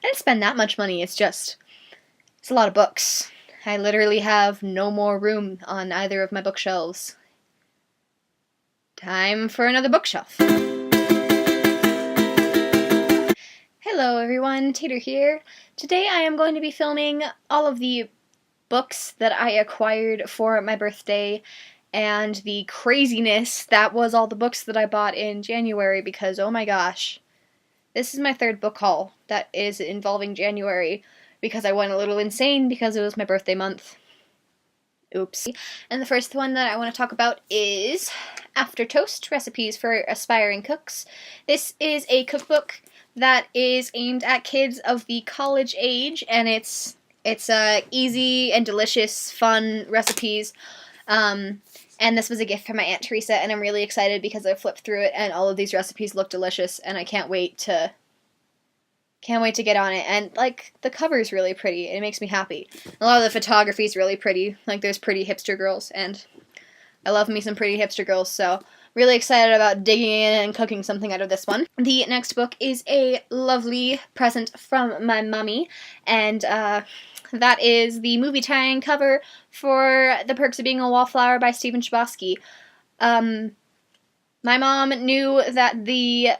didn't spend that much money. It's a lot of books. I literally have no more room on either of my bookshelves. Time for another bookshelf. Hello everyone, Tater here. Today I am going to be filming all of the books that I acquired for my birthday and the craziness that was all the books that I bought in January because oh my gosh. This is my third book haul that is involving January because I went a little insane because it was my birthday month. Oops. And the first one that I want to talk about is After Toast, Recipes for Aspiring Cooks. This is a cookbook that is aimed at kids of the college age, and it's easy and delicious, fun recipes. And this was a gift from my Aunt Teresa, and I'm really excited because I flipped through it and all of these recipes look delicious, and I can't wait to get on it. And like the cover's really pretty. It makes me happy. A lot of the photography is really pretty. Like there's pretty hipster girls, and I love me some pretty hipster girls, so really excited about digging in and cooking something out of this one. The next book is a lovely present from my mommy, and that is the movie tie-in cover for The Perks of Being a Wallflower by Stephen Chbosky. My mom knew that the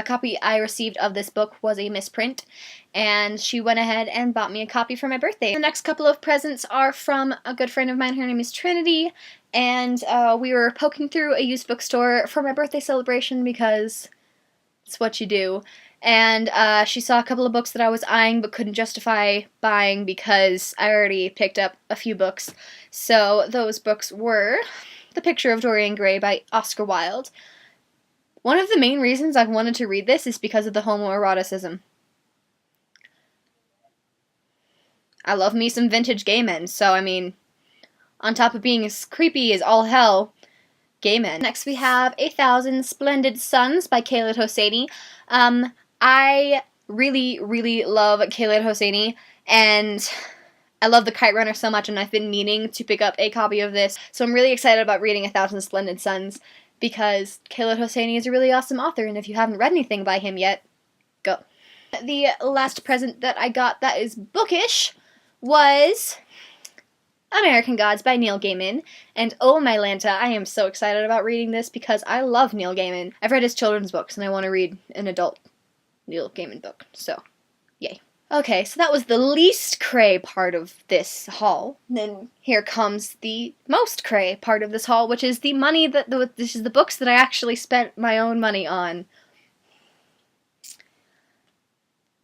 copy I received of this book was a misprint, and she went ahead and bought me a copy for my birthday. The next couple of presents are from a good friend of mine. Her name is Trinity, and we were poking through a used bookstore for my birthday celebration because it's what you do. And she saw a couple of books that I was eyeing but couldn't justify buying because I already picked up a few books. So those books were The Picture of Dorian Gray by Oscar Wilde. One of the main reasons I've wanted to read this is because of the homoeroticism. I love me some vintage gay men, so I mean, on top of being as creepy as all hell, gay men. Next we have 1,000 Splendid Suns by Khaled Hosseini. I really, really love Khaled Hosseini, and I love The Kite Runner so much, and I've been meaning to pick up a copy of this, so I'm really excited about reading 1,000 Splendid Suns, because Khaled Hosseini is a really awesome author, and if you haven't read anything by him yet, go. The last present that I got that is bookish was American Gods by Neil Gaiman, and oh my Lanta, I am so excited about reading this because I love Neil Gaiman. I've read his children's books, and I want to read an adult Neil Gaiman book, so yay. Okay, so that was the least cray part of this haul. Then here comes the most cray part of this haul, which is the money this is the books that I actually spent my own money on.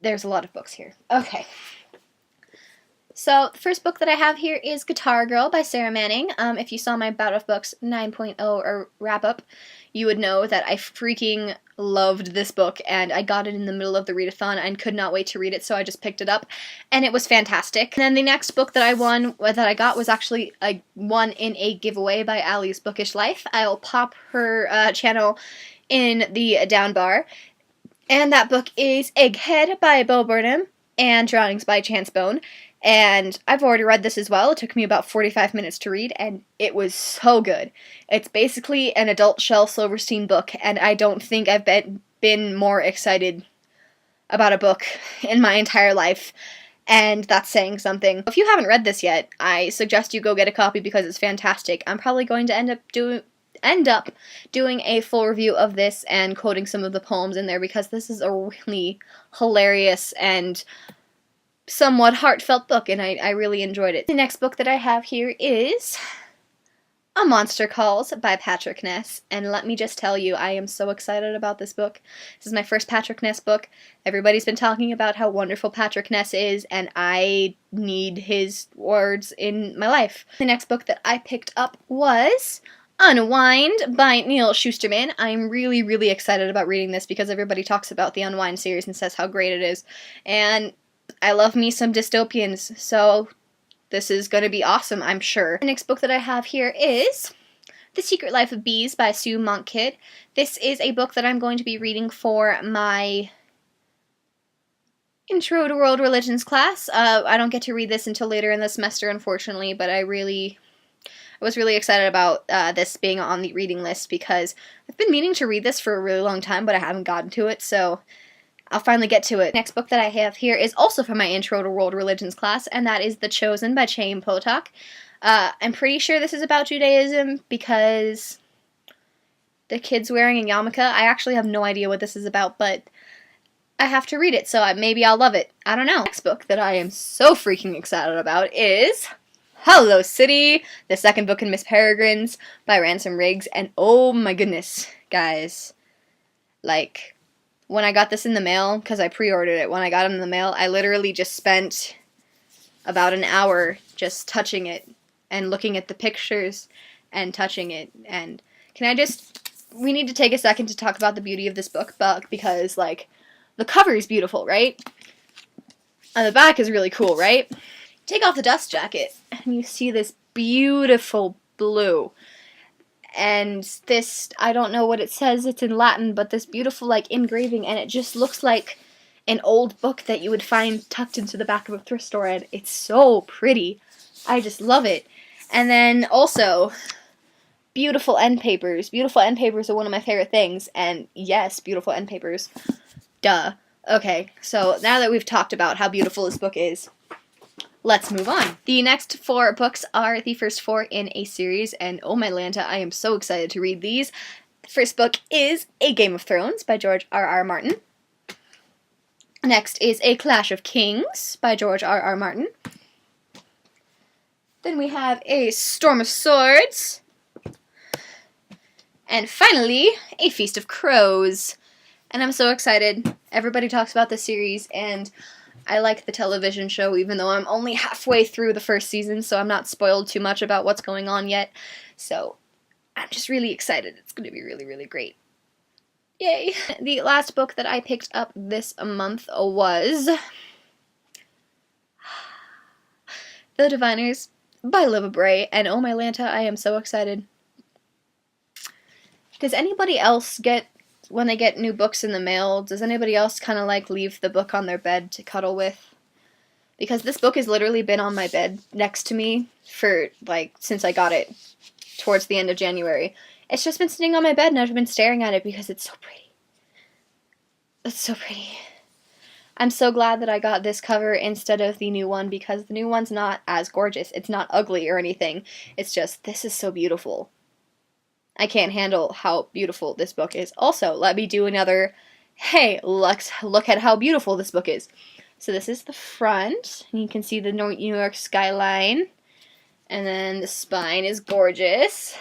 There's a lot of books here. Okay. So, the first book that I have here is Guitar Girl by Sarah Manning. If you saw my Bout of Books 9.0 or wrap-up, you would know that I freaking loved this book, and I got it in the middle of the readathon and could not wait to read it, so I just picked it up, and it was fantastic. And then the next book that I got was actually won in a giveaway by Allie's Bookish Life. I'll pop her channel in the down bar. And that book is Egghead by Bo Burnham and Drownings by Chance Bone. And I've already read this as well. It took me about 45 minutes to read, and it was so good. It's basically an adult Shel Silverstein book, and I don't think I've been more excited about a book in my entire life, and that's saying something. If you haven't read this yet, I suggest you go get a copy because it's fantastic. I'm probably going to end up doing a full review of this and quoting some of the poems in there because this is a really hilarious and somewhat heartfelt book, and I really enjoyed it. The next book that I have here is A Monster Calls by Patrick Ness, and let me just tell you, I am so excited about this book. This is my first Patrick Ness book. Everybody's been talking about how wonderful Patrick Ness is, and I need his words in my life. The next book that I picked up was Unwind by Neil Shusterman. I'm really, really excited about reading this because everybody talks about the Unwind series and says how great it is, and I love me some dystopians, so this is going to be awesome, I'm sure. The next book that I have here is The Secret Life of Bees by Sue Monk-Kidd. This is a book that I'm going to be reading for my Intro to World Religions class. I don't get to read this until later in the semester, unfortunately, but I was really excited about this being on the reading list because I've been meaning to read this for a really long time, but I haven't gotten to it, so I'll finally get to it. Next book that I have here is also from my Intro to World Religions class, and that is The Chosen by Chaim Potok. I'm pretty sure this is about Judaism because the kid's wearing a yarmulke. I actually have no idea what this is about, but I have to read it, so maybe I'll love it. I don't know. Next book that I am so freaking excited about is Hello City, the second book in Miss Peregrine's by Ransom Riggs, and oh my goodness, guys. Like, when I got this in the mail, because I pre-ordered it, when I got it in the mail, I literally just spent about an hour just touching it and looking at the pictures and touching it. And we need to take a second to talk about the beauty of this book, because, like, the cover is beautiful, right? And the back is really cool, right? Take off the dust jacket, and you see this beautiful blue. And this, I don't know what it says, it's in Latin, but this beautiful, like, engraving, and it just looks like an old book that you would find tucked into the back of a thrift store, and it's so pretty. I just love it. And then, also, beautiful end papers. Beautiful end papers are one of my favorite things, and yes, beautiful end papers. Duh. Okay, so now that we've talked about how beautiful this book is, let's move on. The next 4 books are the first 4 in a series, and oh my Lanta, I am so excited to read these. The first book is A Game of Thrones by George R.R. Martin. Next is A Clash of Kings by George R.R. Martin. Then we have A Storm of Swords. And finally, A Feast of Crows. And I'm so excited. Everybody talks about this series, and I like the television show, even though I'm only halfway through the first season, so I'm not spoiled too much about what's going on yet. So I'm just really excited. It's going to be really, really great. Yay! The last book that I picked up this month was The Diviners by Liva Bray, and oh my Lanta, I am so excited. Does anybody else get, when they get new books in the mail, does anybody else kind of like leave the book on their bed to cuddle with? Because this book has literally been on my bed next to me for, like, since I got it towards the end of January. It's just been sitting on my bed and I've been staring at it because it's so pretty. It's so pretty. I'm so glad that I got this cover instead of the new one, because the new one's not as gorgeous. It's not ugly or anything. It's just, this is so beautiful. I can't handle how beautiful this book is. Also, let me do another, hey, let's look at how beautiful this book is. So this is the front, and you can see the New York skyline, and then the spine is gorgeous,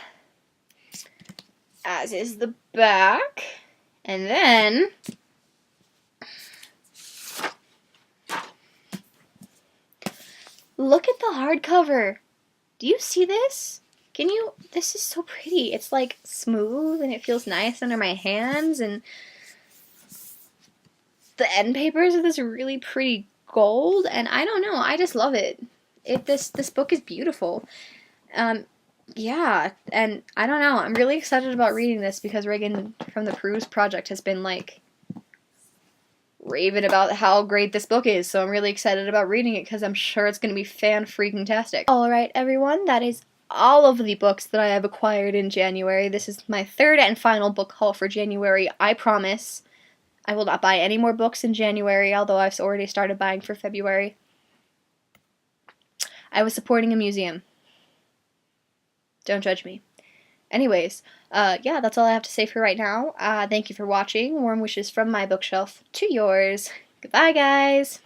as is the back, and then look at the hardcover. Do you see this? This is so pretty. It's like smooth and it feels nice under my hands, and the end papers are this really pretty gold, and I don't know, I just love it. This book is beautiful. Yeah, and I don't know, I'm really excited about reading this because Reagan from the Peruse Project has been like raving about how great this book is, so I'm really excited about reading it because I'm sure it's going to be fan-freaking-tastic. Alright everyone, that is all of the books that I have acquired in January. This is my 3rd and final book haul for January. I promise I will not buy any more books in January, although I've already started buying for February. I was supporting a museum. Don't judge me. Anyways, yeah, that's all I have to say for right now. Thank you for watching. Warm wishes from my bookshelf to yours. Goodbye, guys!